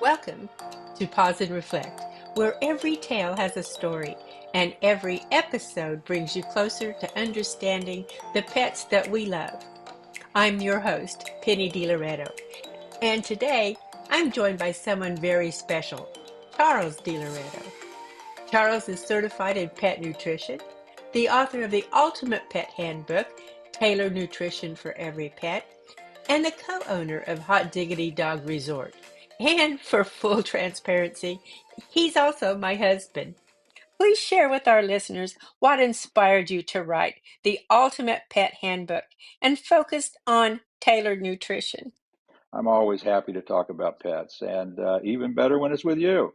Welcome to Pause and Reflect, where every tale has a story and every episode brings you closer to understanding the pets that we love. I'm your host, Penny DiLoreto, and today I'm joined by someone very special, Charles DiLoreto. Charles is certified in pet nutrition, the author of the Ultimate Pet Handbook, Tailored Nutrition for Every Pet, and the co-owner of Hot Diggity Dog Resort. And for full transparency, he's also my husband. Please share with our listeners what inspired you to write the Ultimate Pet Handbook and focused on tailored nutrition. I'm always happy to talk about pets, and even better when it's with you.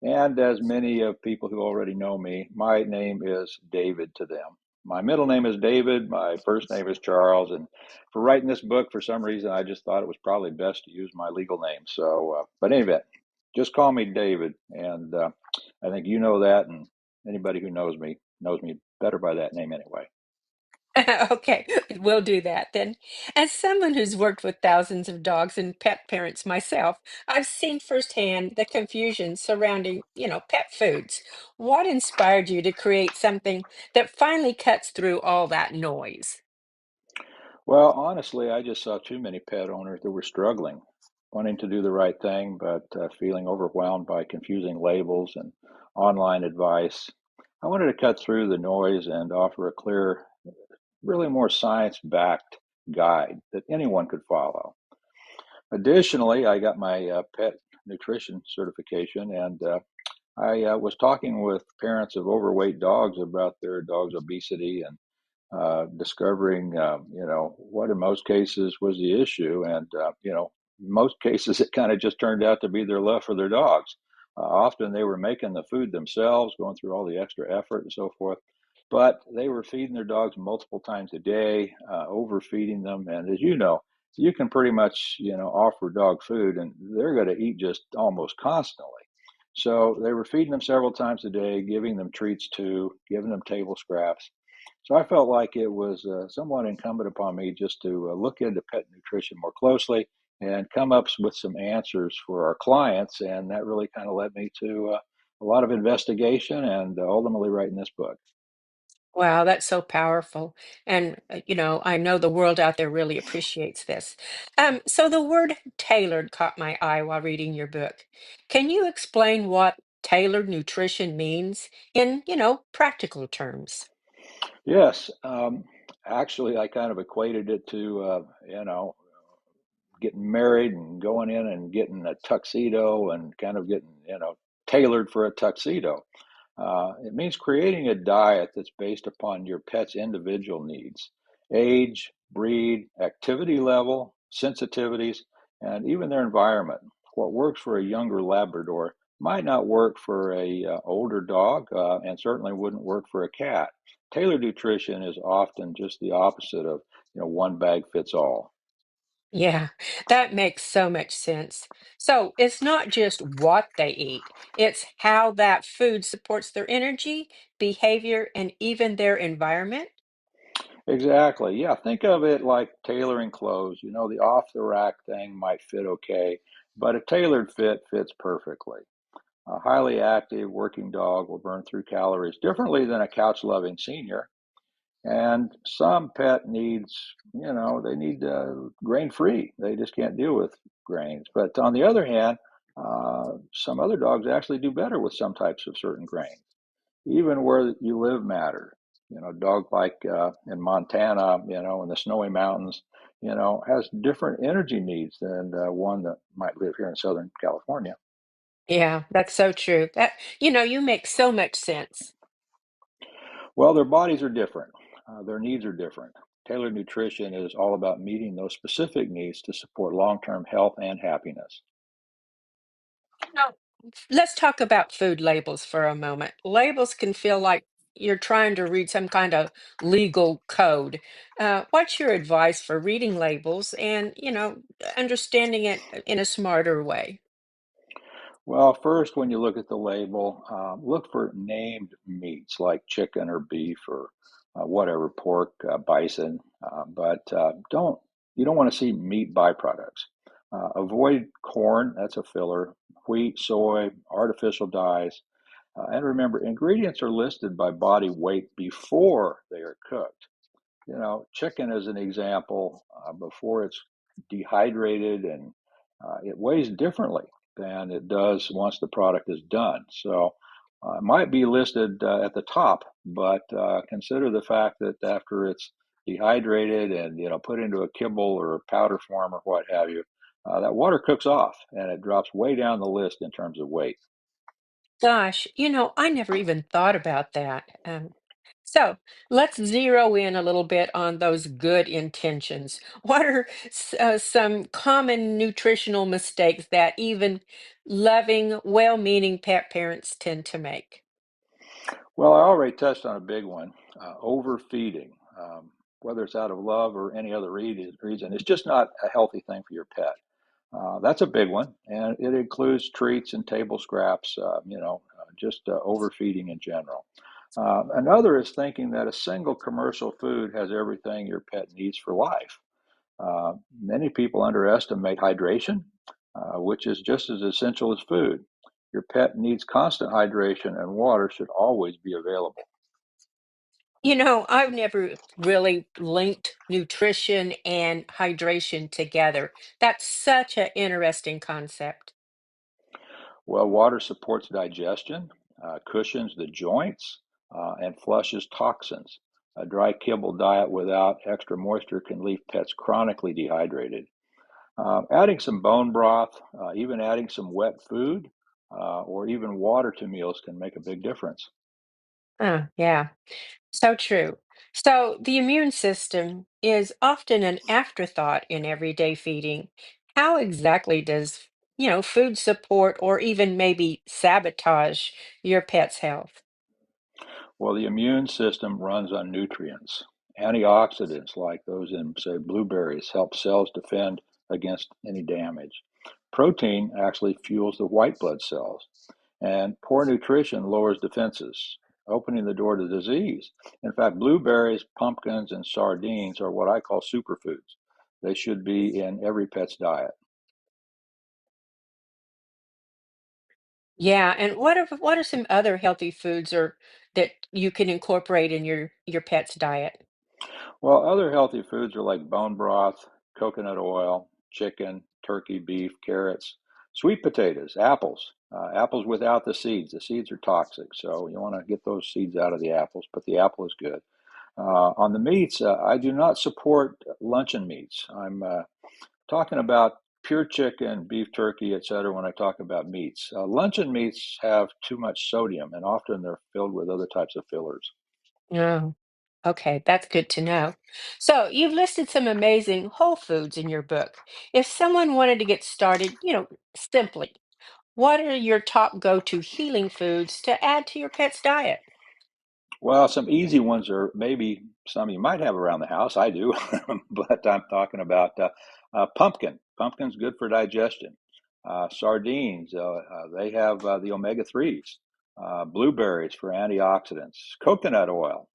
And as many of people who already know me, my name is David to them. My middle name is David, my first name is Charles, and for writing this book, for some reason, I just thought it was probably best to use my legal name. But anyway, just call me David, and I think you know that, and anybody who knows me better by that name anyway. Okay, we'll do that then. As someone who's worked with thousands of dogs and pet parents myself, I've seen firsthand the confusion surrounding, pet foods. What inspired you to create something that finally cuts through all that noise? Well, honestly, I just saw too many pet owners that were struggling, wanting to do the right thing, but feeling overwhelmed by confusing labels and online advice. I wanted to cut through the noise and offer a clear, really more science-backed guide that anyone could follow. Additionally, I got my pet nutrition certification, and I was talking with parents of overweight dogs about their dog's obesity and discovering, what in most cases was the issue. And, in most cases, it kind of just turned out to be their love for their dogs. Often they were making the food themselves, going through all the extra effort and so forth. But they were feeding their dogs multiple times a day, overfeeding them. And as you know, you can pretty much, offer dog food and they're going to eat just almost constantly. So they were feeding them several times a day, giving them treats too, giving them table scraps. So I felt like it was somewhat incumbent upon me just to look into pet nutrition more closely and come up with some answers for our clients. And that really kind of led me to a lot of investigation and ultimately writing this book. Wow, that's so powerful. And, I know the world out there really appreciates this. So the word tailored caught my eye while reading your book. Can you explain what tailored nutrition means in, practical terms? Yes, actually, I kind of equated it to, getting married and going in and getting a tuxedo and kind of getting, tailored for a tuxedo. It means creating a diet that's based upon your pet's individual needs, age, breed, activity level, sensitivities, and even their environment. What works for a younger Labrador might not work for a older dog, and certainly wouldn't work for a cat. Tailored nutrition is often just the opposite of, one bag fits all. Yeah, that makes so much sense. So it's not just what they eat, it's how that food supports their energy, behavior, and even their environment. Exactly. Yeah, think of it like tailoring clothes. The off the rack thing might fit okay, but a tailored fit fits perfectly. A highly active working dog will burn through calories differently than a couch loving senior. And some pet needs, they need grain free. They just can't deal with grains. But on the other hand, some other dogs actually do better with some types of certain grains. Even where you live matters. Dog like in Montana, in the snowy mountains, has different energy needs than one that might live here in Southern California. Yeah, that's so true. You make so much sense. Well, their bodies are different. Their needs are different. Tailored nutrition is all about meeting those specific needs to support long-term health and happiness. Now, let's talk about food labels for a moment. Labels can feel like you're trying to read some kind of legal code. What's your advice for reading labels and, understanding it in a smarter way? Well, first, when you look at the label, look for named meats like chicken or beef or whatever, pork, bison, but don't you don't want to see meat byproducts. Avoid corn; that's a filler. wheat, soy, artificial dyes. And remember, ingredients are listed by body weight before they are cooked. Chicken as an example, before it's dehydrated and it weighs differently than it does once the product is done. So it might be listed at the top, but consider the fact that after it's dehydrated and put into a kibble or a powder form or what have you, that water cooks off and it drops way down the list in terms of weight. Gosh, I never even thought about that. So let's zero in a little bit on those good intentions. What are some common nutritional mistakes that even loving, well-meaning pet parents tend to make? Well, I already touched on a big one, overfeeding. Whether it's out of love or any other reason, it's just not a healthy thing for your pet. That's a big one, and it includes treats and table scraps, just overfeeding in general. Another is thinking that a single commercial food has everything your pet needs for life. Many people underestimate hydration, which is just as essential as food. Your pet needs constant hydration, and water should always be available. I've never really linked nutrition and hydration together. That's such an interesting concept. Well, water supports digestion, cushions the joints, and flushes toxins. A dry kibble diet without extra moisture can leave pets chronically dehydrated. Adding some bone broth, even adding some wet food, or even water to meals can make a big difference. Yeah. So true. So the immune system is often an afterthought in everyday feeding. How exactly does, food support or even maybe sabotage your pet's health? Well, the immune system runs on nutrients. Antioxidants, like those in, say, blueberries, help cells defend against any damage. Protein actually fuels the white blood cells, and poor nutrition lowers defenses, opening the door to disease. In fact, blueberries, pumpkins, and sardines are what I call superfoods. They should be in every pet's diet. Yeah, and what are some other healthy foods or that you can incorporate in your pet's diet? Well, other healthy foods are like bone broth, coconut oil, chicken, turkey, beef, carrots, sweet potatoes, apples. Apples without the seeds. The seeds are toxic, so you want to get those seeds out of the apples, but the apple is good. On the meats, I do not support luncheon meats. I'm talking about pure chicken, beef, turkey, etc. when I talk about meats. Luncheon meats have too much sodium, and often they're filled with other types of fillers. Oh, okay, that's good to know. So you've listed some amazing whole foods in your book. If someone wanted to get started, simply, what are your top go-to healing foods to add to your pet's diet? Well, some easy ones are maybe some you might have around the house. I do, but I'm talking about pumpkin. Pumpkin's good for digestion. Sardines, they have the omega 3s. Blueberries for antioxidants. Coconut oil,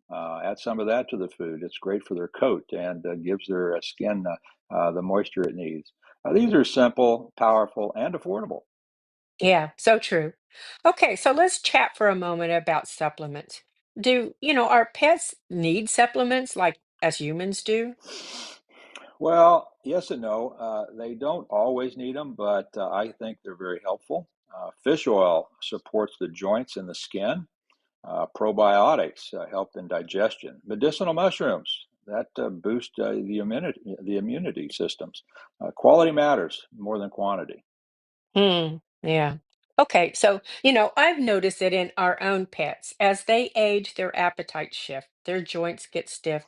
add some of that to the food. It's great for their coat and gives their skin the moisture it needs. These are simple, powerful, and affordable. Yeah, so true. Okay, so let's chat for a moment about supplements. Our pets need supplements like as humans do? Well, yes and no. They don't always need them, but I think they're very helpful. Fish oil supports the joints and the skin. Probiotics help in digestion. Medicinal mushrooms that boost the immunity systems. Quality matters more than quantity. Yeah. Okay, so, I've noticed it in our own pets. As they age, their appetites shift, their joints get stiff,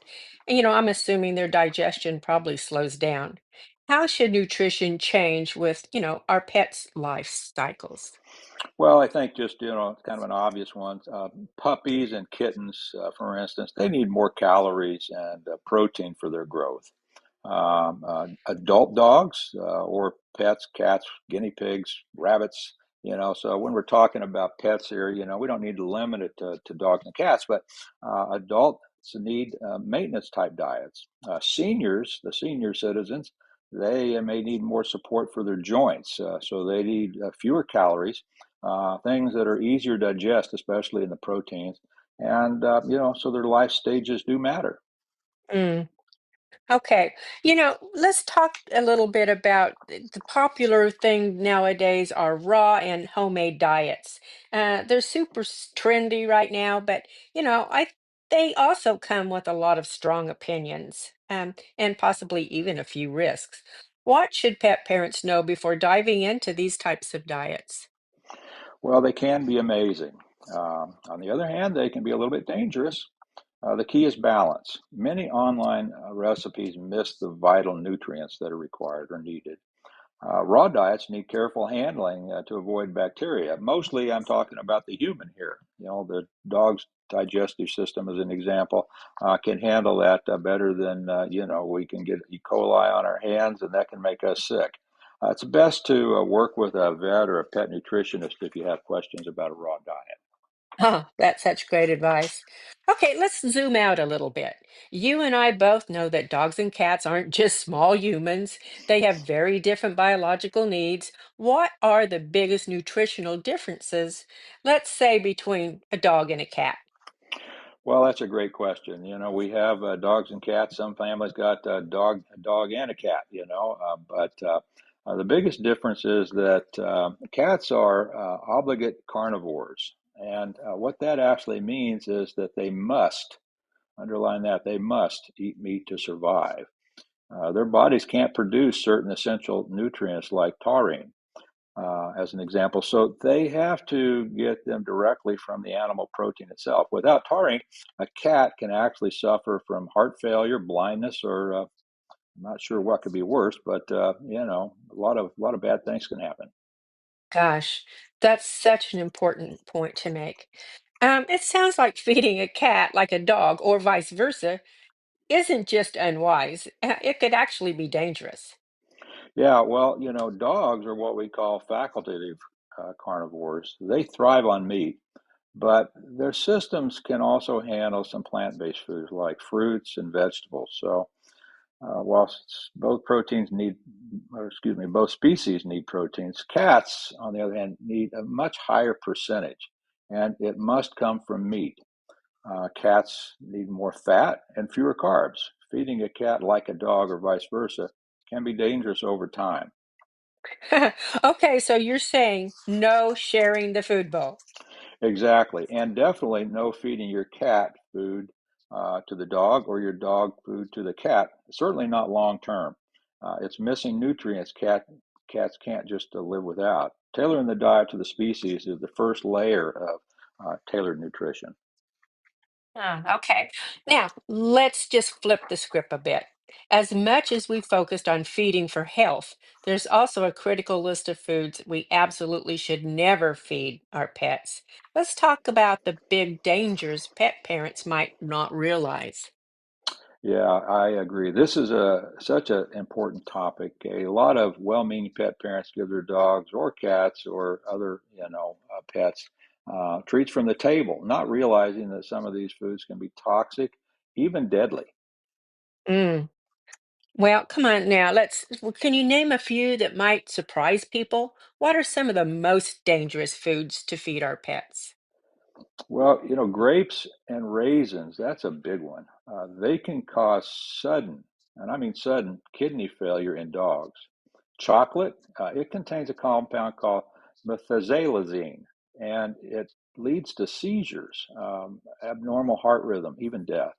and, I'm assuming their digestion probably slows down. How should nutrition change with, our pets' life cycles? Well, I think just, kind of an obvious one. Puppies and kittens, for instance, they need more calories and protein for their growth. Adult dogs or pets, cats, guinea pigs, rabbits, so when we're talking about pets here, we don't need to limit it to dogs and cats, but adults need maintenance type diets. The senior citizens, They may need more support for their joints, so they need fewer calories, things that are easier to digest, especially in the proteins. And, so their life stages do matter. Mm. Okay. Let's talk a little bit about the popular thing nowadays are raw and homemade diets. They're super trendy right now, but I they also come with a lot of strong opinions, and possibly even a few risks. What should pet parents know before diving into these types of diets? Well, they can be amazing. On the other hand, they can be a little bit dangerous. The key is balance. Many online recipes miss the vital nutrients that are required or needed. Raw diets need careful handling to avoid bacteria. Mostly, I'm talking about the human here. The dog's digestive system, as an example, can handle that better than, we can get E. coli on our hands, and that can make us sick. It's best to work with a vet or a pet nutritionist if you have questions about a raw diet. Oh, that's such great advice. Okay, let's zoom out a little bit. You and I both know that dogs and cats aren't just small humans. They have very different biological needs. What are the biggest nutritional differences, let's say, between a dog and a cat? Well, that's a great question. We have dogs and cats. Some families got a dog and a cat. But the biggest difference is that cats are obligate carnivores, and what that actually means is that they must underline that they must eat meat to survive. Their bodies can't produce certain essential nutrients like taurine as an example. So they have to get them directly from the animal protein itself. Without taurine, a cat can actually suffer from heart failure, blindness, or I'm not sure what could be worse, but a lot of bad things can happen. Gosh, that's such an important point to make. It sounds like feeding a cat like a dog or vice versa isn't just unwise. It could actually be dangerous. Yeah, well, dogs are what we call facultative carnivores. They thrive on meat, but their systems can also handle some plant-based foods like fruits and vegetables. So both proteins need, or excuse me, both species need proteins, cats, on the other hand, need a much higher percentage, and it must come from meat. Cats need more fat and fewer carbs. Feeding a cat like a dog or vice versa can be dangerous over time. Okay, so you're saying no sharing the food bowl. Exactly. And definitely no feeding your cat food to the dog or your dog food to the cat. Certainly not long term. It's missing nutrients cats can't just live without. Tailoring the diet to the species is the first layer of tailored nutrition. Okay. Now, let's just flip the script a bit. As much as we focused on feeding for health, there's also a critical list of foods we absolutely should never feed our pets. Let's talk about the big dangers pet parents might not realize. Yeah, I agree. This is such an important topic. A lot of well-meaning pet parents give their dogs or cats or other, pets treats from the table, not realizing that some of these foods can be toxic, even deadly. Mm. Well, come on now. Can you name a few that might surprise people? What are some of the most dangerous foods to feed our pets? Well, grapes and raisins, that's a big one. They can cause sudden, and I mean sudden, kidney failure in dogs. Chocolate, it contains a compound called methazalazine, and it leads to seizures, abnormal heart rhythm, even death.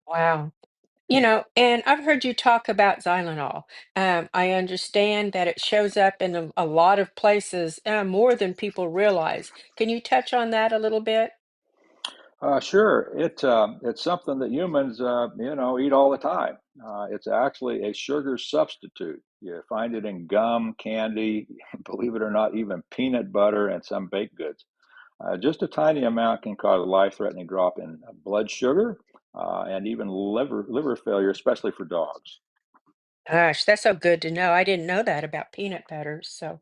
Wow. And I've heard you talk about Xylenol. I understand that it shows up in a lot of places, more than people realize. Can you touch on that a little bit? Sure, it's something that humans, eat all the time. It's actually a sugar substitute. You find it in gum, candy, believe it or not, even peanut butter and some baked goods. Just a tiny amount can cause a life-threatening drop in blood sugar and even liver failure, especially for dogs. Gosh, that's so good to know. I didn't know that about peanut butter. So,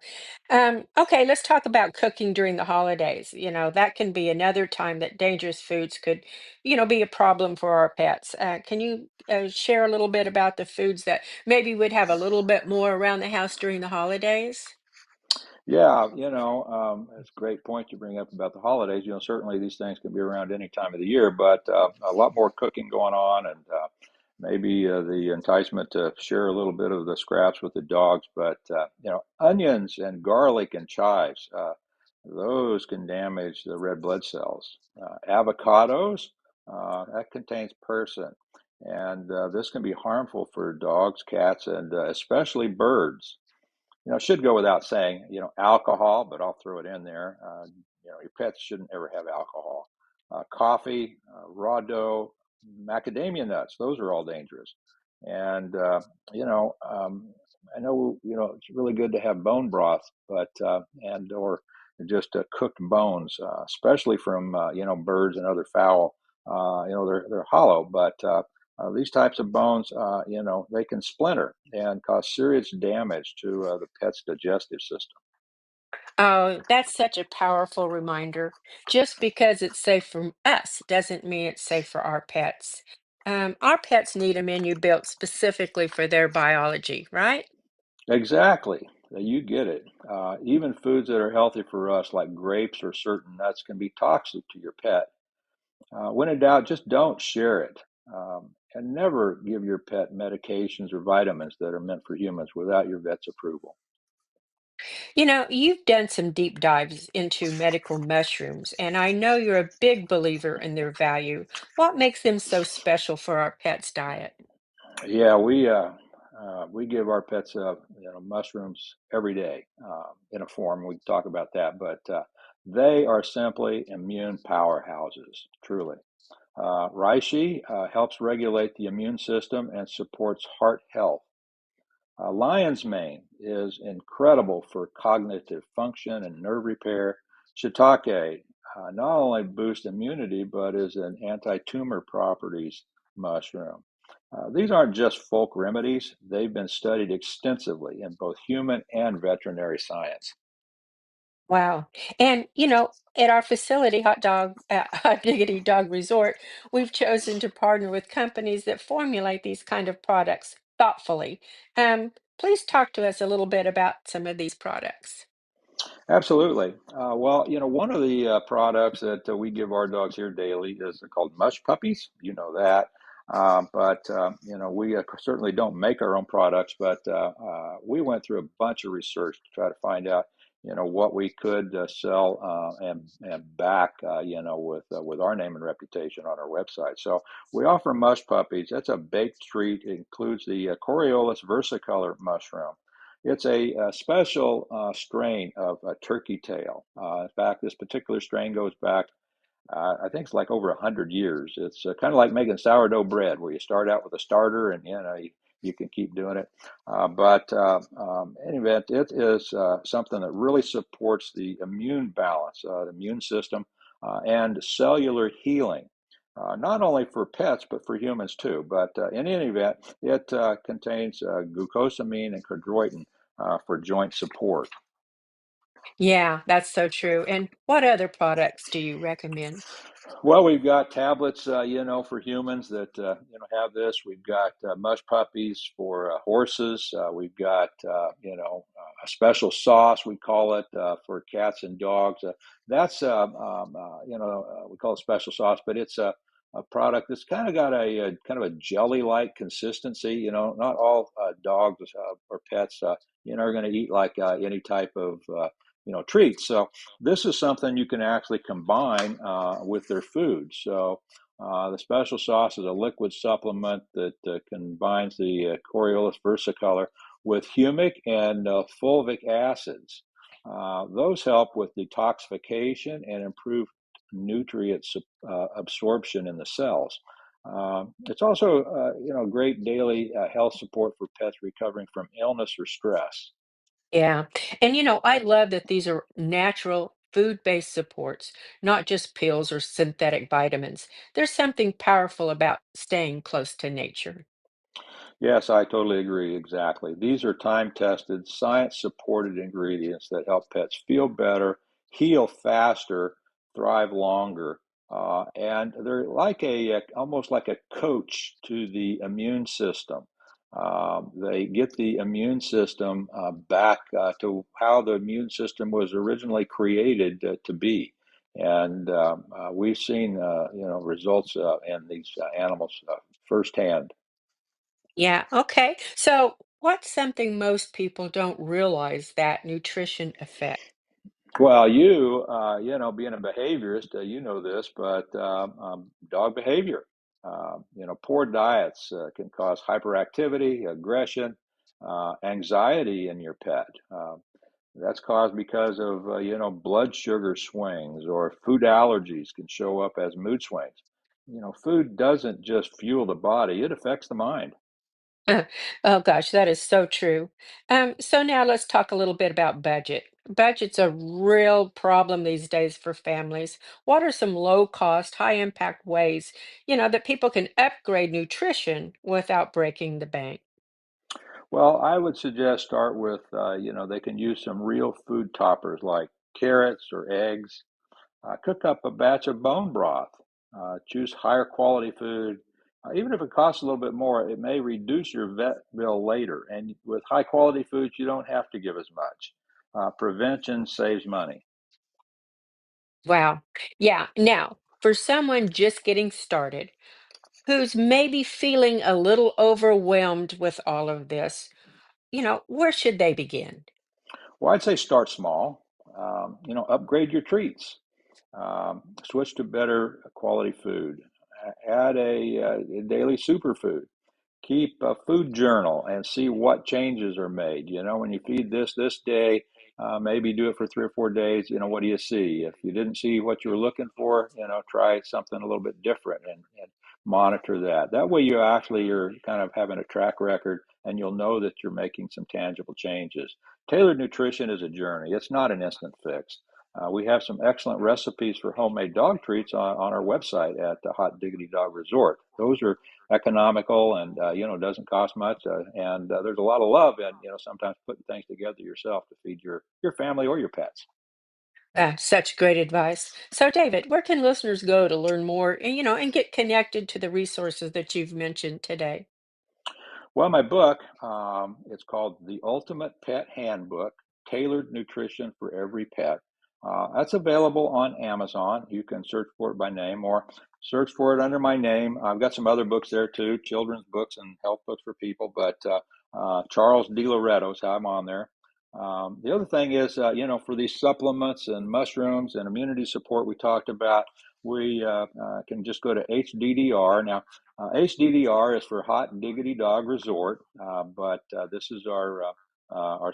okay, let's talk about cooking during the holidays. That can be another time that dangerous foods could, be a problem for our pets. Can you share a little bit about the foods that maybe would have a little bit more around the house during the holidays? Yeah, it's a great point you bring up about the holidays. Certainly these things can be around any time of the year, but a lot more cooking going on, and maybe the enticement to share a little bit of the scraps with the dogs. But onions and garlic and chives, those can damage the red blood cells. Avocados, that contains persin, and this can be harmful for dogs, cats, and especially birds. It should go without saying, alcohol, but I'll throw it in there. Your pets shouldn't ever have alcohol. Coffee, raw dough, macadamia nuts, those are all dangerous. And, you know, um, I know, it's really good to have bone broth, but, or just cooked bones, especially from, birds and other fowl. They're hollow, but, these types of bones, they can splinter and cause serious damage to the pet's digestive system. Oh, that's such a powerful reminder. Just because it's safe for us doesn't mean it's safe for our pets. Our pets need a menu built specifically for their biology, right? Exactly. You get it. Even foods that are healthy for us, like grapes or certain nuts, can be toxic to your pet. When in doubt, just don't share it. And never give your pet medications or vitamins that are meant for humans without your vet's approval. You've done some deep dives into medical mushrooms, and I know you're a big believer in their value. What makes them so special for our pets' diet? Yeah, we give our pets mushrooms every day in a form. We can talk about that, but they are simply immune powerhouses, truly. Reishi helps regulate the immune system and supports heart health. Lion's mane is incredible for cognitive function and nerve repair. Shiitake not only boosts immunity, but is an anti-tumor properties mushroom. These aren't just folk remedies. They've been studied extensively in both human and veterinary science. Wow. And, at our facility, Hot Diggity Dog Resort, we've chosen to partner with companies that formulate these kind of products thoughtfully. Please talk to us a little bit about some of these products. Absolutely. Well, one of the products that we give our dogs here daily is called mush puppies. You know that. But we certainly don't make our own products, but we went through a bunch of research to try to find out, what we could sell and back, with our name and reputation on our website. So we offer mush puppies. That's a baked treat. It includes the Coriolis versicolor mushroom. It's a special strain of turkey tail. In fact, this particular strain goes back, I think it's like over 100 years. It's kind of like making sourdough bread, where you start out with a starter, and you can keep doing it. In any event, it is something that really supports the immune balance, the immune system, and cellular healing. Not only for pets, but for humans too. But in any event, it contains glucosamine and chondroitin for joint support. Yeah, that's so true. And what other products do you recommend? Well, we've got tablets, for humans that have this. We've got mush puppies for horses. We've got a special sauce, we call it, for cats and dogs. That's we call it special sauce, but it's a product that's kind of got a kind of a jelly-like consistency. Not all dogs or pets are going to eat like any type of treats. So this is something you can actually combine with their food. So the special sauce is a liquid supplement that combines the Coriolis versicolor with humic and fulvic acids. Those help with detoxification and improve nutrient absorption in the cells. It's also, great daily health support for pets recovering from illness or stress. Yeah. And I love that these are natural food-based supports, not just pills or synthetic vitamins. There's something powerful about staying close to nature. Yes, I totally agree. Exactly. These are time-tested, science-supported ingredients that help pets feel better, heal faster, thrive longer, and they're like almost like a coach to the immune system. They get the immune system back to how the immune system was originally created to be. And we've seen, results in these animals firsthand. Yeah, okay. So, what's something most people don't realize that nutrition affects? Well, being a behaviorist, you know this, but dog behavior, poor diets can cause hyperactivity, aggression, anxiety in your pet. That's caused because of, blood sugar swings or food allergies can show up as mood swings. Food doesn't just fuel the body, it affects the mind. Oh gosh, that is so true. So now let's talk a little bit about budget. Budget's a real problem these days for families. What are some low cost, high impact ways, that people can upgrade nutrition without breaking the bank? Well, I would suggest start with, they can use some real food toppers like carrots or eggs. Cook up a batch of bone broth. Choose higher quality food. Even if it costs a little bit more, it may reduce your vet bill later. And with high quality foods, you don't have to give as much. Prevention saves money. Wow. Yeah. Now, for someone just getting started who's maybe feeling a little overwhelmed with all of this, where should they begin? Well, I'd say start small. Upgrade your treats. Switch to better quality food. Add a daily superfood. Keep a food journal and see what changes are made. When you feed this day, maybe do it for 3 or 4 days. What do you see? If you didn't see what you were looking for, try something a little bit different and monitor that. That way, you're kind of having a track record, and you'll know that you're making some tangible changes. Tailored nutrition is a journey. It's not an instant fix. We have some excellent recipes for homemade dog treats on our website at the Hot Diggity Dog Resort. Those are economical and doesn't cost much, and there's a lot of love in sometimes putting things together yourself to feed your family or your pets. Such great advice. So, David, where can listeners go to learn more and, and get connected to the resources that you've mentioned today? Well, my book, it's called The Ultimate Pet Handbook, Tailored Nutrition for Every Pet. That's available on Amazon. You can search for it by name or search for it under my name. I've got some other books there too, children's books and health books for people, but Charles DiLoreto is how I'm on there. The other thing is, for these supplements and mushrooms and immunity support we talked about, we can just go to HDDR. Now, HDDR is for Hot Diggity Dog Resort, but this is our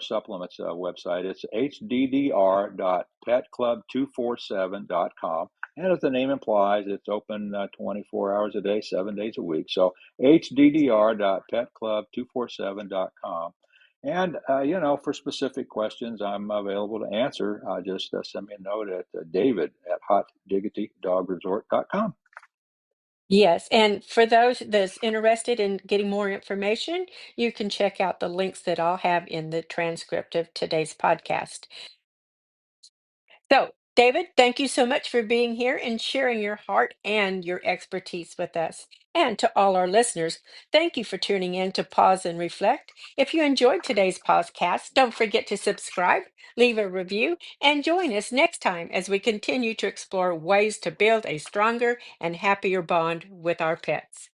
supplements website. It's hddr.petclub247.com. And as the name implies, it's open 24 hours a day, 7 days a week. So hddr.petclub247.com. And, for specific questions, I'm available to answer. Just send me a note at david at hotdiggitydogresort.com. Yes, and for those that's interested in getting more information, you can check out the links that I'll have in the transcript of today's podcast. So, David, thank you so much for being here and sharing your heart and your expertise with us. And to all our listeners, thank you for tuning in to Pause and Reflect. If you enjoyed today's podcast, don't forget to subscribe, leave a review, and join us next time as we continue to explore ways to build a stronger and happier bond with our pets.